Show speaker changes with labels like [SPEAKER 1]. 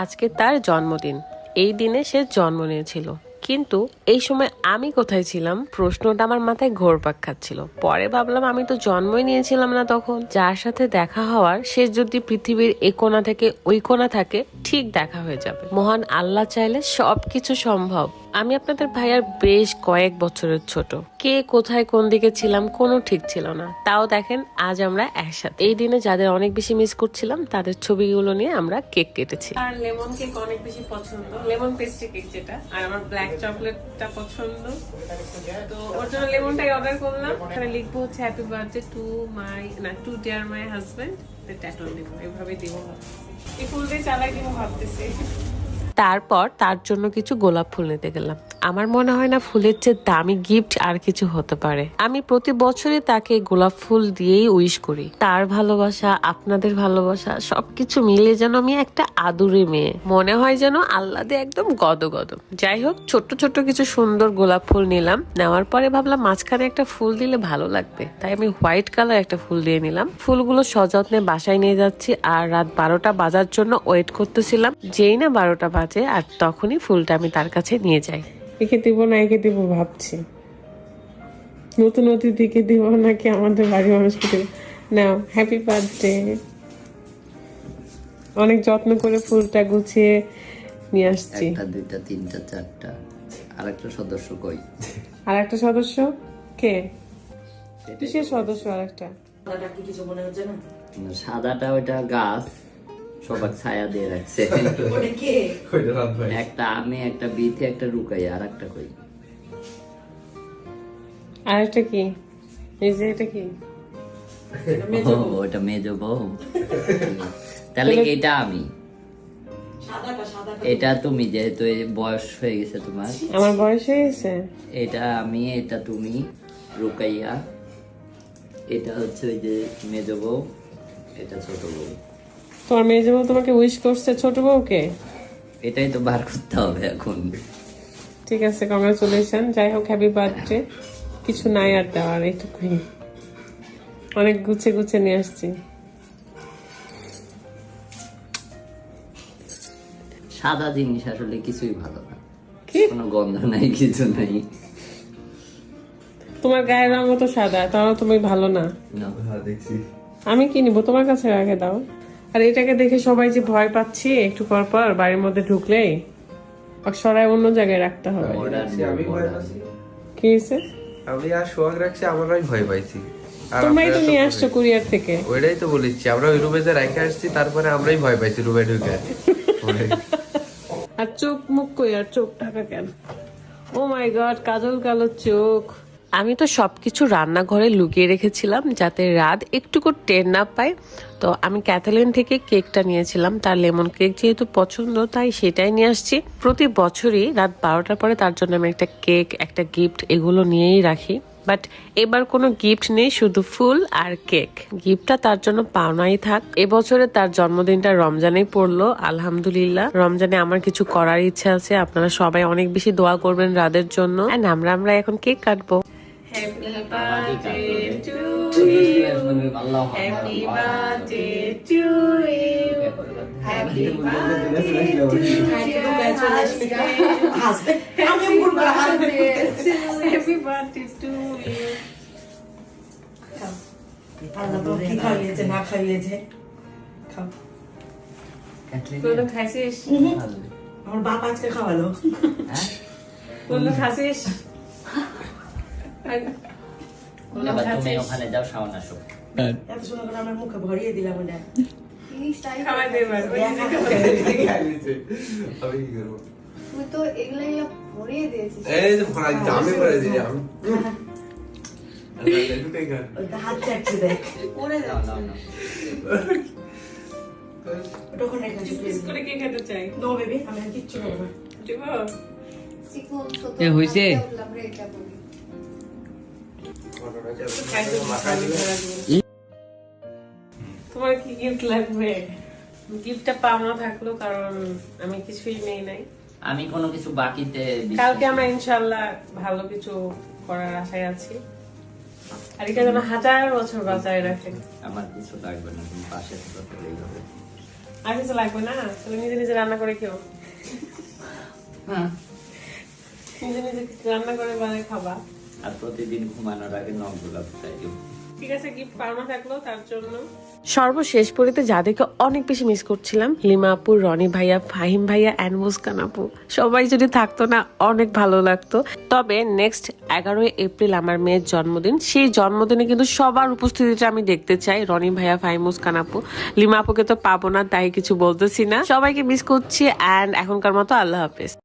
[SPEAKER 1] আজকে তার জন্মদিন। এই দিনে সে জন্ম নিয়েছিল, কিন্তু এই সময় আমি কোথায় ছিলাম প্রশ্নটা আমার মাথায় ঘুরপাক খাচ্ছিল। পরে ভাবলাম আমি তো জন্মই নিয়েছিলাম না তখন। যার সাথে দেখা হওয়ার সে যদি পৃথিবীর এ কোণা থেকে ওই কোণা থাকে, ঠিক দেখা হয়ে যাবে। মহান আল্লাহ চাইলে সবকিছু সম্ভব। আমি আপনাদের ভাইয়ার বেশ কয়েক বছরের ছোট। কে কোথায় কোন দিকে ছিলাম কোনো ঠিক ছিল না। তাও দেখেন আজ আমরা একসাথে। এই দিনে যাদের অনেক বেশি মিস করছিলাম তাদের ছবিগুলো নিয়ে আমরা কেক কেটেছি। আর লেমন কেক অনেক বেশি পছন্দ, লেমন পেস্ট্রি কেক যেটা, আর আমার ব্ল্যাক চকলেটটা পছন্দ। তো ওর জন্য লেমনটাই অর্ডার করলাম। এখানে লিখবো হচ্ছে happy birthday to my to dear my husband. Tattoo দিব, এভাবে দিব। এই ফুল দিয়ে চালাই দিব ভাবতেছি। তারপর তার জন্য কিছু গোলাপ ফুল নিতে গেলাম। আমার মনে হয় না ফুলের চেয়ে দামি গিফট আর কিছু হতে পারে। আমি প্রতি বছরই তাকে গোলাপ ফুল দিয়েই উইশ করি। তার ভালোবাসা, আপনাদের ভালোবাসা সবকিছু মিলে যেন আমি একটা আদুরে মেয়ে। মনে হয় যেন আল্লাহ দিয়ে একদম গদগদ। যাই হোক, ছোট্ট ছোট্ট কিছু সুন্দর গোলাপ ফুল নিলাম। নেওয়ার পরে ভাবলাম মাঝখানে একটা ফুল দিলে ভালো লাগবে, তাই আমি হোয়াইট কালার একটা ফুল দিয়ে নিলাম। ফুলগুলো সযত্নে বাসায় নিয়ে যাচ্ছি, আর রাত 12টা বাজার জন্য ওয়েট করতেছিলাম। যেই না 12টা বাজে, আর তখনই ফুলটা আমি তার কাছে নিয়ে যাই। একে দিব না একে দিব ভাবছি, নতুন অতিথিকে দিব নাকি আমাদের বাড়ির মানুষকে দিব। নাও, হ্যাপি বার্থডে। অনেক যত্ন করে ফুলটা গুছিয়ে নিয়ে আসছি।
[SPEAKER 2] একটা, দুইটা, তিনটা, চারটা। আরেকটা সদস্য কই?
[SPEAKER 1] আরেকটা সদস্য কে? কিসের সদস্য আরেকটা?
[SPEAKER 2] সাদাটা ওইটা গাছ, সবার ছায়া দিয়ে রাখছে। একটা আমি, একটা বিথে, একটা রুকাই, আর একটা কই?
[SPEAKER 1] আরেকটা কি? এই যে এটা কি?
[SPEAKER 2] ওটা মেজো বউ। তাহলে কি এটা আমি, এটা তুমি, যেহেতু বয়স হয়ে গেছে তোমার।
[SPEAKER 1] আমার বয়স হয়ে গেছে।
[SPEAKER 2] এটা আমি, এটা তুমি, রুকাইয়া। এটা হচ্ছে ওই যে মেজো বউ, এটা ছোট বউ।
[SPEAKER 1] তোমার মেয়ে যেমন তোমাকে উইশ করছে, ছোট বউকে।
[SPEAKER 2] এটাই তো বার করতে হবে এখন।
[SPEAKER 1] ঠিক আছে, কংগ্রাচুলেশন। যাই হোক, হ্যাপি বার্থডে। কিছু নাই আর দেওয়ার, এইটুকুই। অনেক গুছে গুছে নিয়ে আসছি।
[SPEAKER 2] সাদা জিনিস আসলে কিছুই ভালো না,
[SPEAKER 1] কি?
[SPEAKER 2] কোনো গন্ধ নাই, কিছু নাই।
[SPEAKER 1] তোমার গায়ের রঙও তো সাদা, তাও তুমি ভালো না। আমি কি নিবো, তোমার কাছে রেখে দাও। আর এটাকে দেখে সবাই যে ভয় পাচ্ছি একটু পর পর বাড়ির মধ্যে ঢুকলেই, সরাই অন্য জায়গায় রাখতে হবে। কি হয়েছে?
[SPEAKER 3] আমি আর সোহাগ রাখছি, আমরাই ভয় পাইছি।
[SPEAKER 1] তোমরাই তো নিয়ে আসছো কুরিয়ার থেকে।
[SPEAKER 3] ওইটাই তো বলেছি, আমরা ওই রুমে যে রেখে আসছি, তারপরে আমরাই ভয় পাইছি রুমে ঢুকে।
[SPEAKER 1] আর চোখ মুখ কই, আর চোখ ঢাকা কেন? ও মাই গড, কাজল কালো চোখ। আমি তো সবকিছু রান্নাঘরে লুকিয়ে রেখেছিলাম যাতে রাত একটুকু টের না পায়। তো আমি ক্যাথালিন থেকে কেকটা নিয়েছিলাম, তার লেমন কেক যেহেতু পছন্দ তাই সেটাই নিয়ে আসছি। প্রতি বছরই রাত 12টার পরে তার জন্য আমি একটা কেক, একটা গিফট এগুলো নিয়েই রাখি। বাট এবার কোনো গিফট নেই, শুধু ফুল আর কেক। গিফটটা তার জন্য পাওনাই থাক। এবছরে তার জন্মদিনটা রমজানেই পড়লো, আলহামদুলিল্লাহ। রমজানে আমার কিছু করার ইচ্ছা আছে। আপনারা সবাই অনেক বেশি দোয়া করবেন রাদের জন্য। আমরা এখন কেক কাটবো। Happy birthday to you. Happy birthday to you. Happy birthday to you. Happy birthday to you.
[SPEAKER 4] কি খাইয়েছে না খাইয়েছে খাও।
[SPEAKER 1] তুই তো খাইছিস?
[SPEAKER 4] আমার বাপ আজকে খাওয়ালো।
[SPEAKER 1] তুই তো খাইছিস?
[SPEAKER 2] তুমি ওখানে যাও, শাওন আসো।
[SPEAKER 4] এত সুন্দর করে আমার মুখে ভরিয়ে দিলাম ওটা।
[SPEAKER 1] খাওয়াই দে এবার।
[SPEAKER 3] আমি কি করবো?
[SPEAKER 5] তুই তো এগুলো ভরিয়ে দিয়েছিস।
[SPEAKER 3] এই যে ভরা জামে করে দিই আমি।
[SPEAKER 4] ওটা হাত চাটছে দেখ।
[SPEAKER 5] পড়ে যাচ্ছে।
[SPEAKER 4] ওটা ওখানে রেখেছি প্লিজ।
[SPEAKER 1] করে কে খেতে চাই?
[SPEAKER 4] নো বেবি, আমি আর কিচ্ছু করব না।
[SPEAKER 1] দিব?
[SPEAKER 5] চিকন ছোট
[SPEAKER 2] এ হইছে?
[SPEAKER 5] বললাম রে এটা বলি।
[SPEAKER 1] তোমার কি গিফট লাগবে? গিফটটা পাওনা থাকলো, কারণ আমি কিছুই নেই নাই।
[SPEAKER 2] আমি কোনো কিছু বাকিতে
[SPEAKER 1] কালকে আমরা ইনশাআল্লাহ ভালো কিছু করার আশায় আছি। আর এটা যেন 1000 বছর বাঁচায় রাখে।
[SPEAKER 2] আমার কিছু লাগবে না, তুমি পাশে থাকলেই হবে।
[SPEAKER 1] আর কিছু লাগবে না, তুমি নিজে নিজে রান্না করে খেও,
[SPEAKER 2] হ্যাঁ।
[SPEAKER 1] নিজে নিজে রান্না করে বানিয়ে খাবা।
[SPEAKER 2] আর প্রতিদিন ঘুমানোর আগে নখ গোলাপ চাই।
[SPEAKER 1] ঠিক আছে, গিফট পাওনা থাকলো তার জন্য। সর্বশেষ পরিতে যাদেরকে অনেক বেশি মিস করছিলাম, লিমা আপু, রনি ভাইয়া, ফাহিম ভাইয়া এন্ড মুস্কান আপু, সবাই যদি থাকতো না অনেক ভালো লাগতো। তবে নেক্সট 11 এপ্রিল আমার মেয়ের জন্মদিন, সেই জন্মদিনে কিন্তু সবার উপস্থিতিটা আমি দেখতে চাই। রনি ভাইয়া, ফাহিম, মুস্কান আপু, লিমা আপুকে তো পাবো না, তাই কিছু বলতেছি না। সবাইকে মিস করছি, এন্ড এখনকার মতো আল্লাহ হাফেজ।